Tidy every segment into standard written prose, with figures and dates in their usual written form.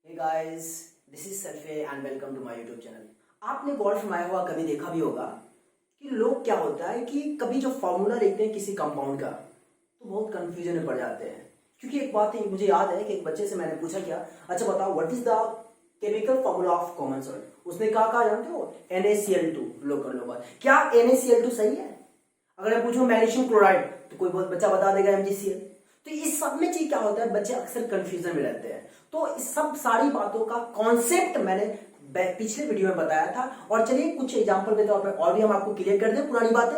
Hey guys, this is सरफे and welcome to my YouTube channel. आपने गौर फरमाया हुआ कभी देखा भी होगा कि लोग क्या होता है कि कभी जो फॉर्मूला लिखते हैं किसी कंपाउंड का तो बहुत कंफ्यूजन में पड़ जाते हैं। क्योंकि एक बात मुझे याद है कि एक बच्चे से मैंने पूछा क्या, अच्छा बताओ what is the chemical formula of common salt. उसने कहा जानते हो NaCl2। लो कर लो बात, क्या NaCl2 सही है? अगर मैं पूछूं मैग्नीशियम क्लोराइड तो कोई बच्चा बता देगा MgCl। तो इस सब में चीज क्या होता है, बच्चे अक्सर कंफ्यूजन में रहते हैं। तो इस सब सारी बातों का कॉन्सेप्ट मैंने पिछले वीडियो में बताया था, और चलिए कुछ एग्जांपल के तौर पर और भी हम आपको क्लियर कर दें पुरानी बातें।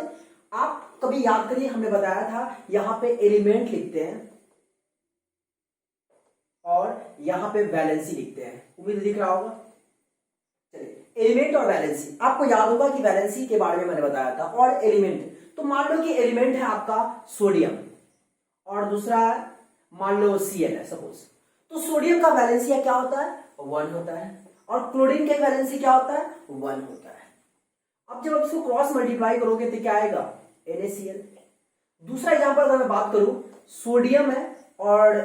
आप कभी याद करिए, हमने बताया था यहां पे एलिमेंट लिखते हैं और यहां पे वैलेंसी लिखते हैं। उम्मीद दिख रहा होगा। चलिए एलिमेंट और वैलेंसी, आपको याद होगा कि वैलेंसी के बारे में मैंने बताया था। और एलिमेंट, तो मान लो कि एलिमेंट है आपका सोडियम और दूसरा मान लो Cl है सपोज। तो सोडियम का वैलेंसी क्या होता है? 1 होता है। और क्लोरीन का वैलेंसी क्या होता है? 1 होता है। अब जब आप इसको क्रॉस मल्टीप्लाई करोगे तो क्या आएगा? NaCl। दूसरा एग्जांपल अगर मैं बात करूं, सोडियम है और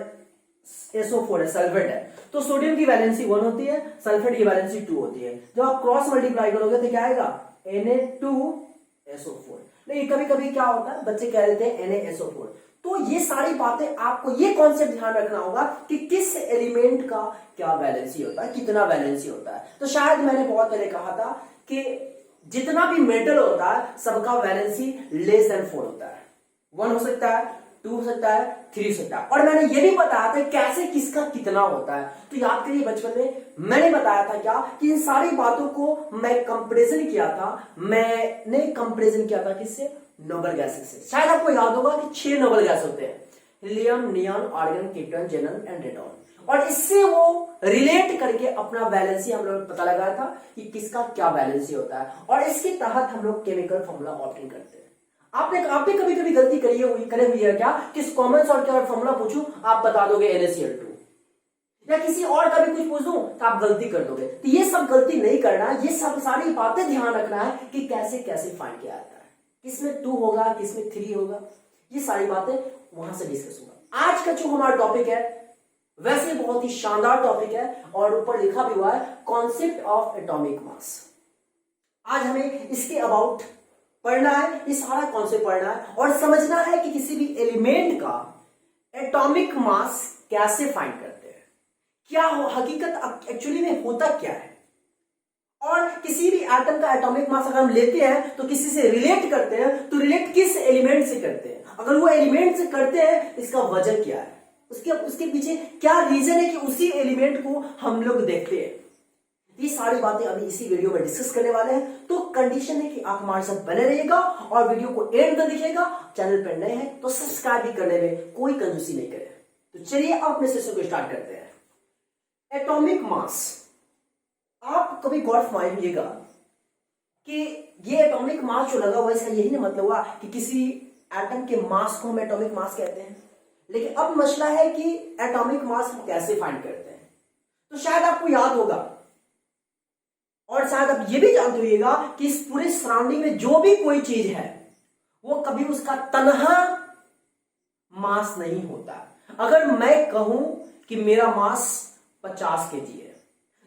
SO4 है, सल्फेट है। तो सोडियम की वैलेंसी 1 होती है, सल्फेट की वैलेंसी 2 होती है। जब आप क्रॉस मल्टीप्लाई करोगे तो क्या आएगा? Na2SO4। लेकिन कभी कभी क्या होता है, बच्चे कह देते हैं NaSO4। तो ये सारी बातें आपको ये कॉन्सेप्ट ध्यान रखना होगा कि किस एलिमेंट का क्या वैलेंसी होता है, कितना वैलेंसी होता है। तो शायद मैंने बहुत पहले कहा था कि जितना भी मेटल होता है सबका वैलेंसी लेस देन 4 होता है। 1 हो सकता है, 2 हो सकता है, 3 हो सकता है। और मैंने ये भी बताया था कैसे किसका कितना होता है। तो याद करिए बचपन में मैंने बताया था क्या कि इन सारी बातों को मैं कंपैरिजन किया था। मैंने कंपैरिजन किया था किससे? नोबल गैसेस से। शायद आपको याद होगा कि 6 नोबल गैस होते हैं, helium, neon, argon, krypton, xenon and radon. और इससे वो रिलेट करके अपना वैलेंसी हम लोग पता लगाया था कि किसका क्या वैलेंसी होता है। और इसके तहत हम लोग केमिकल फॉर्मूला ऑप्टेन करते हैं। आपने कभी कभी गलती करे हुई है क्या, किस कॉमन सॉल्ट का फॉर्मूला पूछूं आप बता दोगे NaCl2, या किसी और का भी कुछ पूछ दूं तो आप गलती कर दोगे। तो ये सब गलती नहीं करना, ये सब सारी बातें ध्यान रखना है कि कैसे कैसे फाइंड किया जाता है, किसमें 2 होगा, किसमें 3 होगा। ये सारी बातें वहां से डिस्कस होगा। आज का जो हमारा टॉपिक है वैसे बहुत ही शानदार टॉपिक है और ऊपर लिखा भी हुआ है कॉन्सेप्ट ऑफ एटॉमिक मास। आज हमें इसके अबाउट पढ़ना है, ये सारा कॉन्सेप्ट पढ़ना है और समझना है कि किसी भी एलिमेंट का एटॉमिक मास कैसे फाइंड करते हैं, क्या हो हकीकत एक्चुअली में होता क्या है। और किसी भी एटम का एटॉमिक मास अगर हम लेते हैं तो किसी से रिलेट करते हैं तो रिलेट किस एलिमेंट से करते हैं, अगर वो एलिमेंट से करते हैं इसका वजह क्या है, उसके पीछे क्या रीजन है कि उसी एलिमेंट को हम लोग देखते हैं। ये सारी बातें अभी इसी वीडियो में डिस्कस करने वाले हैं। तो कंडीशन है कि आप हमारे साथ बने रहिएगा और वीडियो को एंड तक देखिएगा। चैनल पर नए हैं तो सब्सक्राइब भी करने में कोई कंजूसी नहीं करे। तो चलिए अब अपने सेशन को स्टार्ट करते हैं। एटॉमिक मास, आप कभी गौर फरमाइएगा कि ये एटॉमिक मास जो लगा हुआ है इसका यही ना मतलब हुआ कि किसी एटम के मास को हम एटॉमिक मास कहते हैं। लेकिन अब मसला है कि एटॉमिक मास हम कैसे फाइंड करते हैं। तो शायद आपको याद होगा और शायद आप ये भी जानते होइएगा कि इस पूरे सराउंडिंग में जो भी कोई चीज है वो कभी उसका तन्हा मास नहीं होता। अगर मैं कहूं कि मेरा मास 50 kg है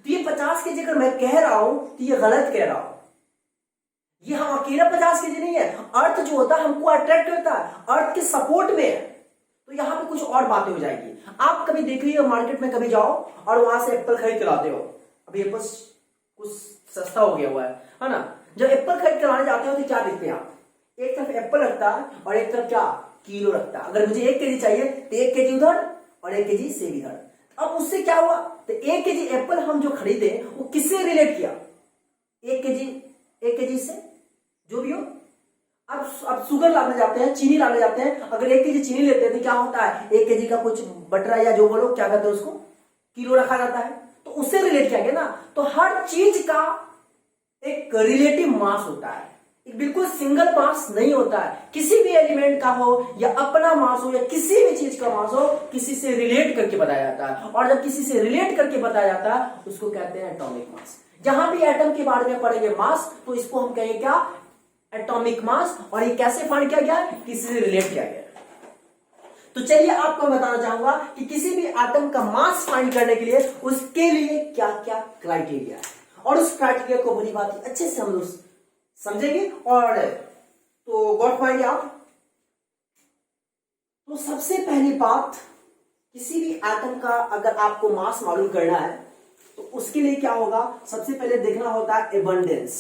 तो ये 50 kg अगर मैं कह रहा हूं तो ये गलत कह रहा हूं। ये हम अकेला 50 kg नहीं है, अर्थ जो होता है हमको अट्रैक्ट करता है, अर्थ के सपोर्ट में है। तो यहां पे कुछ और बातें हो जाएगी। आप कभी देख लीजिए मार्केट में कभी जाओ और वहां से एप्पल खरीद के लाते हो। अभी एप्पल कुछ सस्ता हो गया हुआ है ना। जब एप्पल खरीद के लाने जाते हो तो क्या देखते हैं आप? एक तरफ एप्पल रखता है और एक तरफ क्या किलो रखता है। अगर मुझे 1 kg चाहिए तो 1 kg उधर और 1 kg सेब इधर। अब उससे क्या हुआ, तो 1 kg एप्पल हम जो खरीदे वो किससे रिलेट किया? 1 kg से जो भी हो। अब शुगर लाने जाते हैं, चीनी लाने जाते हैं। अगर 1 kg चीनी लेते हैं तो क्या होता है, 1 kg का कुछ बटरा या जो बोलो क्या कहते हैं उसको, किलो रखा जाता है। तो उससे रिलेट किया गया ना। तो हर चीज का एक रिलेटिव मास होता है, एक बिल्कुल सिंगल मास नहीं होता है। किसी भी एलिमेंट का हो या अपना मास हो या किसी भी चीज का मास हो, किसी से रिलेट करके बताया जाता है। और जब किसी से रिलेट करके बताया जाता है उसको कहते हैं एटॉमिक मास। जहां भी एटम के बारे में पढ़ेंगे मास तो इसको हम कहेंगे क्या? Atomic mass. और ये कैसे फाइंड किया गया? किसी से रिलेट किया गया। तो चलिए आपको बताना चाहूंगा कि किसी भी एटम का मास फाइंड करने के लिए उसके लिए क्या क्या क्राइटेरिया है, और उस क्राइटेरिया को बड़ी बात अच्छे से हम लोग समझेंगे और तो गौर पाएंगे आप। तो सबसे पहली बात, किसी भी एटम का अगर आपको मास मालूम करना है तो उसके लिए क्या होगा, सबसे पहले देखना होता है एबंडेंस।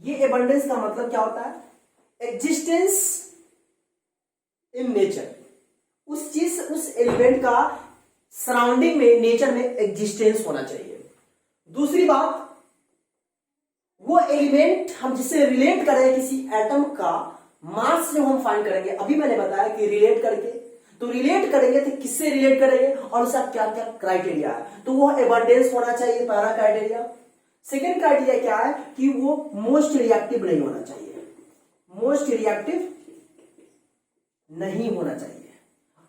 ये एबंडेंस का मतलब क्या होता है, एग्जिस्टेंस इन नेचर, उस चीज उस एलिमेंट का सराउंडिंग में नेचर में एग्जिस्टेंस होना चाहिए। दूसरी बात, वो एलिमेंट हम जिससे रिलेट करें किसी एटम का मास जो हम फाइंड करेंगे, अभी मैंने बताया कि रिलेट करके, तो रिलेट करेंगे तो किससे रिलेट करेंगे और उसका क्या क्या क्राइटेरिया है, तो वो एबंडेंस होना चाहिए पहला क्राइटेरिया। सेकेंड क्राइटेरिया क्या है कि वो मोस्ट रिएक्टिव नहीं होना चाहिए, मोस्ट रिएक्टिव नहीं होना चाहिए।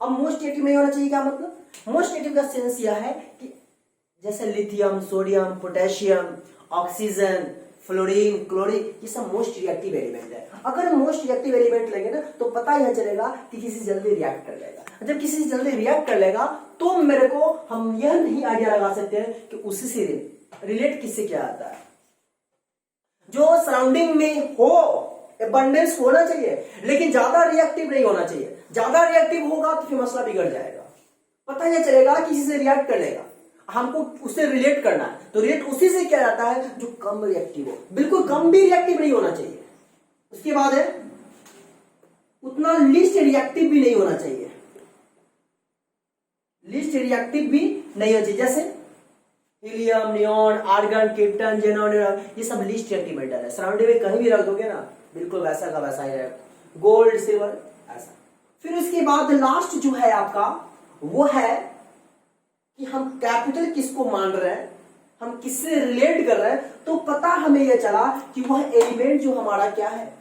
अब मोस्ट रिएक्टिव नहीं होना चाहिए क्या मतलब, मोस्ट रिएक्टिव का सेंस यह है कि जैसे lithium, sodium, potassium, oxygen, fluorine, chlorine, ये सब मोस्ट रिएक्टिव एलिमेंट है। अगर मोस्ट रिएक्टिव एलिमेंट लेंगे ना तो पता यह चलेगा कि किसी से जल्दी रिएक्ट कर लेगा। जब किसी से जल्दी रिएक्ट कर लेगा तो मेरे को हम यह नहीं आइडिया लगा सकते हैं कि उसी से रिलेट किससे क्या आता है। जो सराउंडिंग में हो एबंडेंस होना चाहिए, लेकिन ज्यादा रिएक्टिव नहीं होना चाहिए। ज्यादा रिएक्टिव होगा तो फिर मसला बिगड़ जाएगा, पता यह चलेगा किसी से रिएक्ट कर लेगा, हमको उससे रिलेट करना है तो रिलेट उसी से किया जाता है जो कम रिएक्टिव हो, बिल्कुल कम भी रिएक्टिव नहीं होना चाहिए। उसके बाद है उतना लीस्ट रिएक्टिव भी नहीं होना चाहिए, लीस्ट रिएक्टिव भी नहीं होना चाहिए। जैसे helium, neon, argon, krypton, xenon, ये सब लीस्ट रिएक्टिव मेटल है। सराउंडिंग में कहीं भी रख दोगे ना बिल्कुल वैसा का वैसा ही रहेगा, गोल्ड, सिल्वर ऐसा। फिर उसके बाद लास्ट जो है आपका वो है कि हम कैपिटल किसको मान रहे हैं, हम किससे रिलेट कर रहे हैं, तो पता हमें यह चला कि वह एलिमेंट जो हमारा क्या है,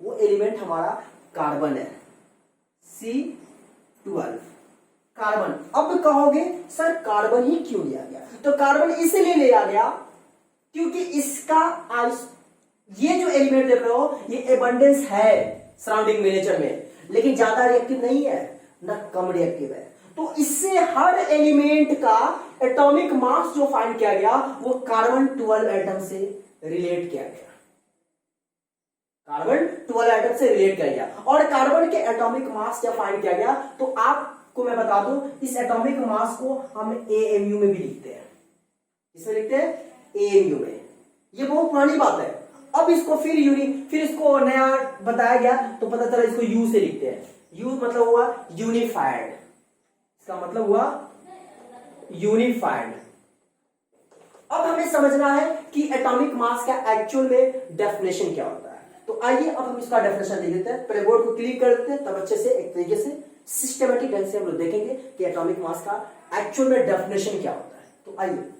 वो एलिमेंट हमारा कार्बन है, C12 कार्बन। अब कहोगे सर कार्बन ही क्यों लिया गया, तो कार्बन इसलिए लिया गया क्योंकि इसका ये जो एलिमेंट देख रहे हो ये एबंडेंस है सराउंडिंग में नेचर में, लेकिन ज्यादा रिएक्टिव नहीं है ना कम रिएक्टिव है। तो इससे हर एलिमेंट का एटॉमिक मास जो फाइंड किया गया वो कार्बन 12 एटम से रिलेट किया गया, कार्बन 12 एटम से रिलेट किया गया। और कार्बन के एटॉमिक मास जब फाइंड किया गया तो आपको मैं बता दूं इस एटॉमिक मास को हम AMU में भी लिखते हैं, इसमें लिखते हैं AMU में। ये बहुत पुरानी बात है, अब इसको फिर इसको नया बताया गया तो पता चला इसको U से लिखते हैं। U मतलब हुआ यूनिफाइड, इसका मतलब हुआ यूनिफाइड। अब हमें समझना है कि एटॉमिक मास का एक्चुअल में डेफिनेशन क्या होता है, तो आइए अब हम इसका डेफिनेशन लिख देते हैं। पहले बोर्ड को क्लिक कर देते हैं, तब अच्छे से एक तरीके से सिस्टमेटिक ढंग से हम लोग देखेंगे कि एटॉमिक मास का एक्चुअल में डेफिनेशन क्या होता है। तो आइए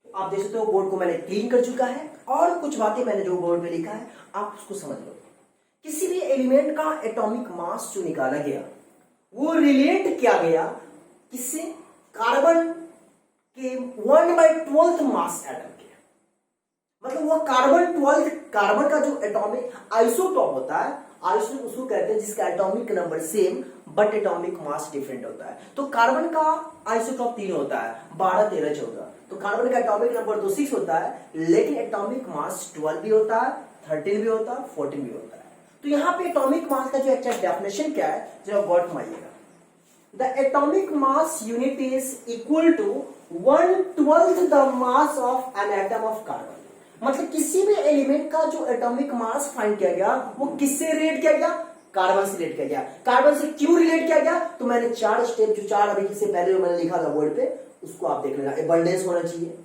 आप देख सकते हो बोर्ड को मैंने क्लीन कर चुका है और कुछ बातें मैंने जो बोर्ड में लिखा है आप उसको समझ लो। किसी भी एलिमेंट का एटॉमिक मास जो निकाला गया वो रिलेट किया गया किससे, कार्बन के 1/12 मास एटम के, मतलब वो कार्बन 12 कार्बन का जो एटॉमिक आइसोटॉप होता है, आइसोटॉप उसको कहते हैं जिसका atomic number same but atomic mass different होता है। तो कार्बन का आइसोटॉप 3 होता है, 12, 13, 14। तो कार्बन का एटॉमिक नंबर तो 6 होता है, लेकिन एटॉमिक मास 12 भी होता है, 13 भी होता है, 14 भी होता है। तो यहाँ पे एटॉमिक मास का जो एक्चुअल डेफिनेशन क्या है जरा गौर फरमाइएगा। The atomic mass unit is equal to 1/12 the mass of an atom of carbon. मतलब किसी भी एलिमेंट का जो एटॉमिक मास फाइंड किया गया वो किससे रिलेट किया गया, कार्बन से रिलेट किया गया। कार्बन से क्यों रिलेट किया गया, तो मैंने 4 स्टेप जो 4 अभी से पहले मैंने लिखा था बोर्ड पे उसको आप देख लेना। एबंडेंस होना चाहिए,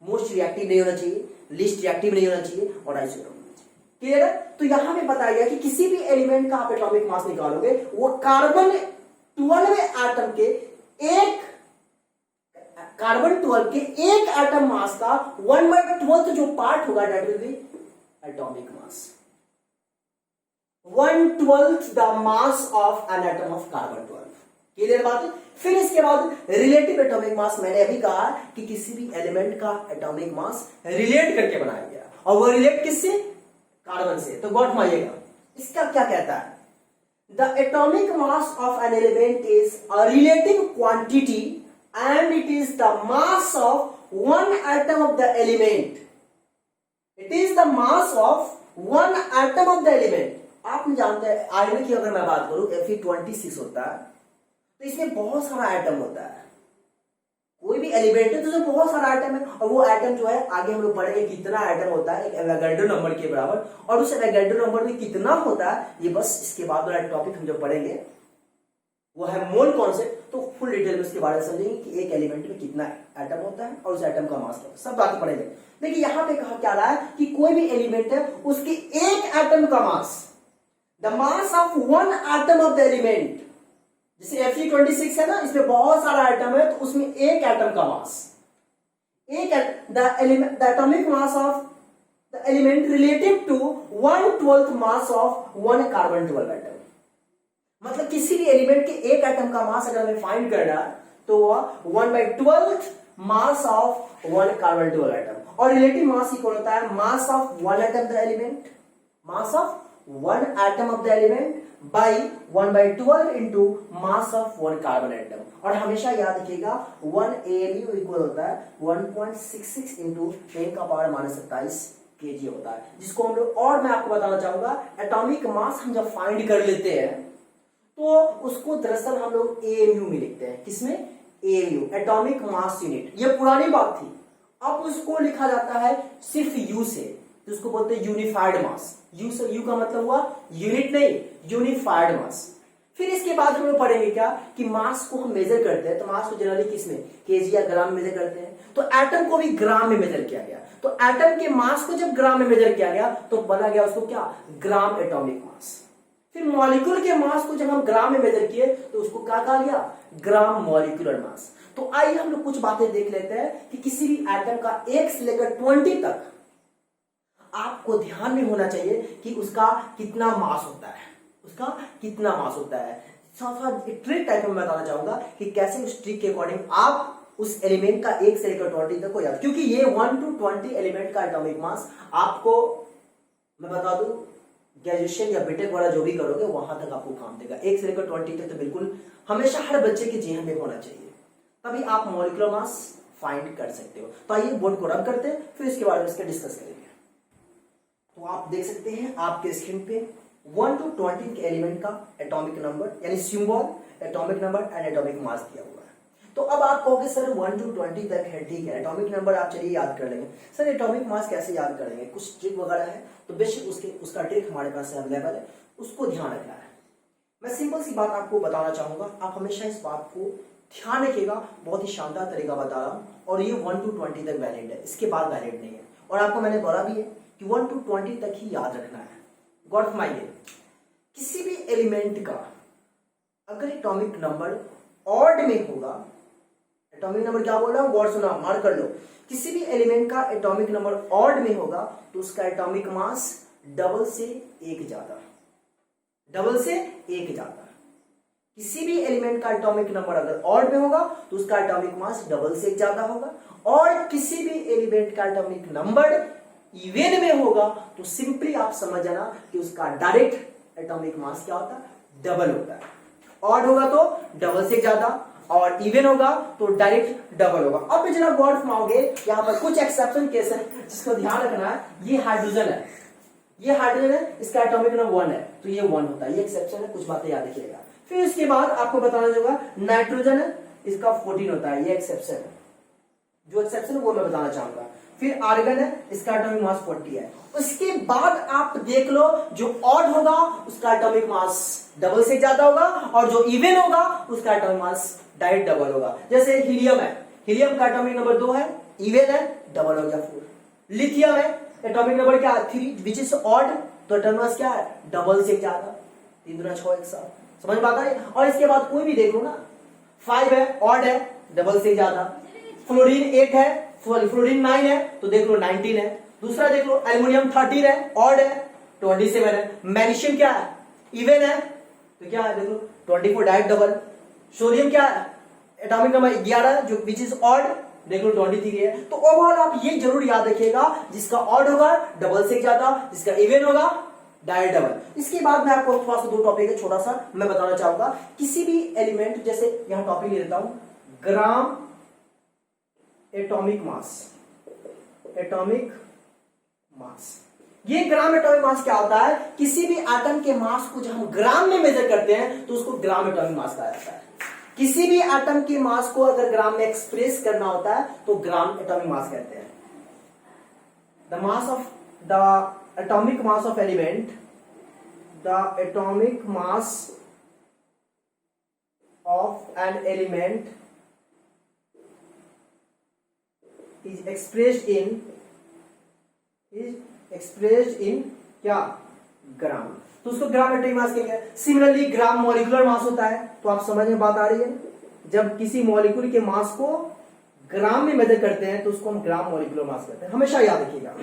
मोस्ट रिएक्टिव नहीं होना चाहिए, लीस्ट रिएक्टिव नहीं होना चाहिए और आइसोटॉप होना चाहिए। क्लियर है। तो यहां पे बताया गया कि किसी भी एलिमेंट का आप एटॉमिक मास निकालोगे वो कार्बन 12 एटम के एक कार्बन 12 के एक एटम मास का 1/12 जो पार्ट होगा that will be atomic mass, 1/12 the mass of an atom of carbon 12। Clear बात है। फिर इसके बाद रिलेटिव एटॉमिक मास, मैंने अभी कहा कि किसी भी एलिमेंट का एटॉमिक मास रिलेट करके बनाया गया और वो रिलेट किससे, कार्बन से। तो गौर फरमाइएगा इसका क्या कहता है? The atomic mass of an element is a relative quantity and it is the mass of one atom of the element. It is the mass of one atom of the element. आप जानते हैं iron की अगर मैं बात करूं Fe26 होता है, तो इसमें बहुत सारा एटम होता है. कोई भी एलिमेंट है तो उसमें बहुत सारा एटम है, और वो एटम जो है आगे हम लोग पढ़ेंगे कितना एटम होता है एक एवोगाड्रो नंबर के बराबर, और उस एवोगाड्रो नंबर में कितना होता है ये बस इसके बाद वाला टॉपिक हम जो पढ़ेंगे वो है मोल कॉन्सेप्ट. तो फुल डिटेल में उसके बारे में समझेंगे कि एक एलिमेंट में कितना एटम होता है और उस एटम का मास क्या, सब बातें पढ़ेंगे. देखिए यहाँ पे कहा क्या रहा है कि कोई भी एलिमेंट है उसकी एक एटम का mass, the mass of one atom of the element. जैसे Fe26 है ना, इसमें बहुत सारा एटम है तो उसमें एक एटम का mass, the atomic mass of the element relative to 1/12 mass of one carbon 12 atom. मतलब किसी भी एलिमेंट के एक एटम का मास अगर हमें फाइंड करना है तो वह 1/12 mass of one carbon 12 atom, और रिलेटिव मास इक्वल होता है मास of one atom the element, mass of one atom of the element by 1/12 into mass of one carbon atom. और हमेशा याद रखिएगा 1 AMU इक्वल होता है 1.66 इंटू 10⁻27 kg होता है, जिसको हम लोग, और मैं आपको बताना चाहूंगा एटॉमिक मास हम जब फाइंड कर लेते हैं तो उसको दरअसल हम लोग AMU में लिखते हैं. किसमें? AMU, atomic mass unit. ये पुरानी बात थी, अब उसको लिखा जाता है सिर्फ U से, तो उसको बोलते हैं यूनिफाइड मास. यू से, यू का मतलब हुआ यूनिट नहीं, यूनिफाइड मास. फिर इसके बाद हम लोग पढ़ेंगे क्या कि मास को हम मेजर करते हैं, तो मास को जनरली किसमें, केजी या ग्राम में मेजर करते हैं. तो एटम को भी ग्राम में मेजर किया गया, तो एटम के मास को जब ग्राम में मेजर किया गया तो बना गया उसको क्या, ग्राम एटॉमिक मास. फिर मॉलिक्यूल के मास को जब हम ग्राम में मेजर किए तो उसको क्या कहा गया, ग्राम मॉलिक्यूलर मास. तो आइए हम लोग कुछ बातें देख लेते हैं कि किसी भी एटम का 1 से लेकर 20 तक आपको ध्यान में होना चाहिए कि उसका कितना मास होता है, उसका कितना मास होता है. साथ एक ट्रिक टाइप में बताना चाहूंगा कि कैसे उस ट्रिक के अकॉर्डिंग आप उस एलिमेंट का 1 से लेकर 20 तक को याद, क्योंकि ये 1 to 20 एलिमेंट का एटॉमिक मास आपको मैं बता दूं ग्रेजुएशन या बीटेक वाला जो भी करोगे वहां तक आपको काम देगा. 1 से लेकर 20 तक तो बिल्कुल हमेशा हर बच्चे के जेहन में होना चाहिए, तभी आप मॉलिक्यूलर मास फाइंड कर सकते हो. तो आइए बोर्ड को रब करते हैं, फिर इसके बारे में इसके डिस्कस करेंगे. तो आप देख सकते हैं आपके स्क्रीन पे 1 to 20 के एलिमेंट का एटॉमिक नंबर यानी symbol, atomic number and atomic mass दिया हुआ है. तो अब आप कहोगे सर 1 to 20 तक है, ठीक है, एटॉमिक नंबर आप चलिए याद कर लेंगे. सर एटॉमिक मास कैसे याद करेंगे, कुछ ट्रिक वगैरह है, तो बेशक उसका ट्रिक हमारे पास अवेलेबल है, उसको ध्यान रखना है. मैं सिंपल सी बात आपको बताना चाहूंगा, आप हमेशा इस बात को ध्यान रखिएगा, बहुत ही शानदार तरीका बता रहा हूं, और ये 1 to 20 तक वैलिड है, इसके बाद वैलिड नहीं है. और आपको मैंने बोला भी है कि 1 to 20 तक ही याद रखना है. गॉट फरमाइए, किसी भी एलिमेंट का अगर एटॉमिक नंबर ऑड में होगा, एटॉमिक नंबर क्या बोल रहा हूं, गौर सुना, मार्क कर लो, किसी भी एलिमेंट का एटॉमिक नंबर ऑड में होगा तो उसका एटॉमिक मास डबल से एक ज्यादा, डबल से एक ज्यादा. किसी भी एलिमेंट का एटॉमिक नंबर अगर ऑड में होगा तो उसका एटॉमिक मास डबल से एक ज्यादा होगा, और किसी भी एलिमेंट का एटॉमिक नंबर इवन में होगा तो सिंपली आप समझ जाना कि उसका डायरेक्ट एटॉमिक मास क्या होता है, डबल होता है. ऑड होगा तो डबल से ज्यादा, और इवन होगा तो डायरेक्ट डबल होगा. अब जरा गौर फरमाओगे, यहाँ पर कुछ एक्सेप्शन केस है जिसको ध्यान रखना है. ये हाइड्रोजन है, ये हाइड्रोजन है, इसका एटॉमिक नंबर 1 है तो ये 1 होता है, ये एक्सेप्शन है, कुछ बातें याद रखिएगा. फिर इसके बाद आपको बताना होगा नाइट्रोजन है, इसका 14 होता है, ये एक्सेप्शन है, जो एक्सेप्शन है वो मैं बताना चाहूंगा. फिर आर्गन है, इसका एटॉमिक मास 40 है. उसके बाद आप देख लो जो ऑड होगा उसका एटॉमिक मास डबल से ज्यादा होगा, और जो इवन होगा उसका एटॉमिक मास डायरेक्ट डबल होगा. जैसे हीलियम है, हीलियम का एटॉमिक नंबर 2 है, इवन है, डबल हो गया 4. लिथियम है, एटॉमिक नंबर क्या है 3, विच इज ऑड, तो एटॉमिक मास क्या है, डबल से ज्यादा, 3 दूना 6 एक साथ, समझ में आता है. और इसके बाद कोई भी देख लो ना, 5 है, ऑड है, डबल से ज्यादा. फ्लोरीन 8 है, फ्लोरीन 9 है तो देख लो 19 है. दूसरा देख लो एल्युमिनियम 13 है, ऑड है, 27 है. मैग्नीशियम क्या है, इवन है तो क्या है देख लो 24, डायरेक्ट डबल. सोडियम क्या है, एटॉमिक नंबर 11 जो विच इज ऑड, देख लो 23 है. तो ओवरऑल आप ये जरूर याद रखिएगा, जिसका ऑड होगा डबल से ज्यादा, जिसका इवन होगा डायरेक्ट डबल। इसके बाद मैं आपको थोड़ा सा दो टॉपिक है छोटा सा मैं बताना चाहूंगा। किसी भी एलिमेंट, जैसे यहां टॉपिक ले लेता हूं, gram atomic mass. Atomic mass, ये ग्राम एटॉमिक मास क्या होता है? किसी भी एटम के मास को जब हम ग्राम में मेजर करते हैं तो उसको ग्राम एटॉमिक मास कहा जाता है। किसी भी एटम के मास को अगर ग्राम में एक्सप्रेस करना होता है तो ग्राम एटॉमिक मास कहते हैं। The mass of the atomic mass of element, the atomic mass of an element is expressed in क्या? ग्राम। तो उसको ग्राम एटॉमिक मास कहेंगे। सिमिलरली ग्राम मॉलिक्यूलर मास होता है। तो आप समझ में बात आ रही है? जब किसी मॉलिक्यूल के मास को ग्राम में मेजर करते हैं तो उसको हम ग्राम मॉलिक्यूलर मास कहते हैं, हमेशा याद रखिएगा।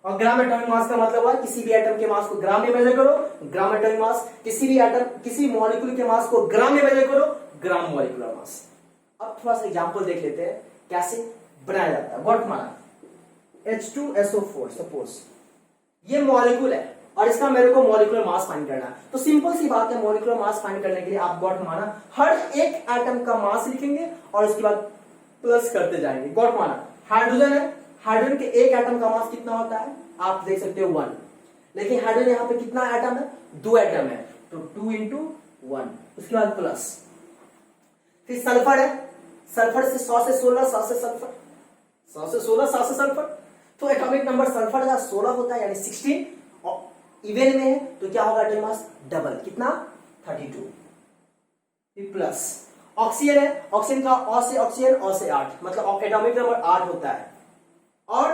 और ग्राम एटॉमिक मास का मतलब हुआ किसी भी एटम के मास को ग्राम में मेजर करो, ग्राम एटॉमिक मास। किसी भी एटम, किसी मॉलिक्यूल के मास को ग्राम में मेजर करो, ग्राम मॉलिक्यूलर मास। अब थोड़ा सा एग्जांपल देख लेते हैं कैसे बनाया जाता है। ग्वाटेमाला H2SO4 सपोज ये मॉलिक्यूल है और इसका मेरे को मॉलिक्यूलर मास फाइंड करना है। तो सिंपल सी बात है, मॉलिक्यूलर मास फाइंड करने के लिए आप ग्वाटेमाला हर एक एटम का मास लिखेंगे और उसके बाद प्लस करते जाएंगे। ग्वाटेमाला हाइड्रोजन है, हाइड्रोजन के एक एटम का मास कितना होता है? आप देख सकते हो 1। लेकिन हाइड्रोजन यहां पे कितना एटम है? 2 एटम है, तो 2 into 1, उसके बाद प्लस। फिर सल्फर है, सल्फर से 100 से 16, 100 से सल्फर, 100 से 16, 100 से सल्फर। तो एटॉमिक नंबर सल्फर का 16 होता है, यानी 16। और इवन में है तो क्या होगा एटॉमिक मास? डबल, कितना? 32। फिर प्लस। ऑक्सीजन है, ऑक्सीजन का ओ से ऑक्सीजन, ओ से 8, मतलब एटॉमिक नंबर 8 होता है। और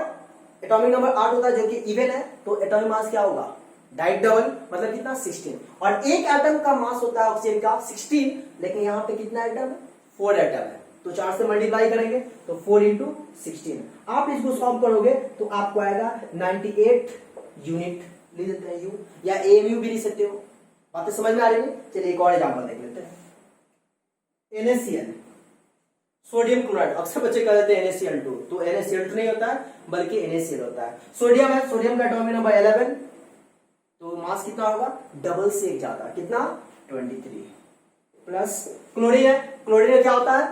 एटॉमिक नंबर 8 होता है जो कि इवन है, तो एटॉमिक मास क्या होगा? डायरेक्ट डबल, मतलब कितना? 16। और एक एटम का मास होता है ऑक्सीजन का 16, लेकिन यहां पे कितना एटम है? 4 एटम है, तो 4 से मल्टीप्लाई करेंगे तो 4 into 16। आप इसको सॉल्व करोगे तो आपको आएगा 98 यूनिट। ले लेते हैं यू, या AMU भी लिख सकते हो। बातें समझ में आ रही है? चलिए एक और एग्जांपल देख लेते हैं। NaCl, सोडियम क्लोराइड, अक्सर बच्चे कह देते हैं NaCl2, तो NaCl2 नहीं होता है बल्कि NaCl होता है। सोडियम है, सोडियम का एटॉमिक नंबर 11, तो मास कितना होगा? डबल से एक ज्यादा, कितना? 23। प्लस क्लोरीन है, क्लोरीन क्या होता है?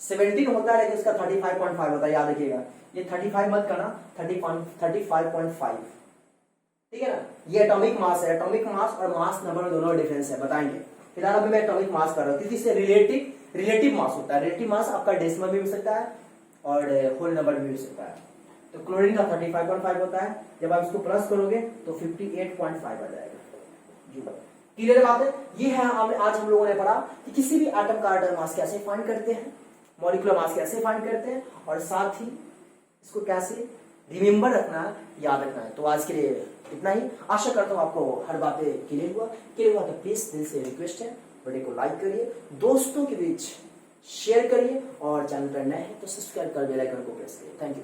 17 होता है, लेकिन इसका 35.5 होता है, याद रखिएगा। ये 35 मत करना, 35.5, ठीक है ना? ये एटॉमिक मास है। एटॉमिक मास और मास नंबर में दोनों डिफरेंस है, बताएंगे। फिलहाल अभी मैं एटॉमिक मास कर रहा हूं क्योंकि इससे रिलेटिव मास होता है। रिलेटिव मास आपका डेसिमल भी मिल सकता है और होल नंबर भी मिल सकता है। तो क्लोरीन का 35.5 होता है, जब आप इसको प्लस करोगे तो 58.5 आ जाएगा। क्लियर बात है? ये है आज हम लोगों ने पढ़ा कि किसी भी एटम का एटॉमिक मास कैसे फाइंड करते हैं, मॉलिक्यूलर मास कैसे फाइंड करते हैं, और साथ ही इसको कैसे रिमेंबर रखना है, याद रखना है। तो आज के लिए इतना ही। आशा करता हूँ आपको हर बातें क्लियर हुआ। तो प्लीज दिल से रिक्वेस्ट है, वीडियो को लाइक करिए, दोस्तों के बीच शेयर करिए, और चैनल पर नए हैं तो सब्सक्राइब कर बेल आइकन को प्रेस करिए। Thank you.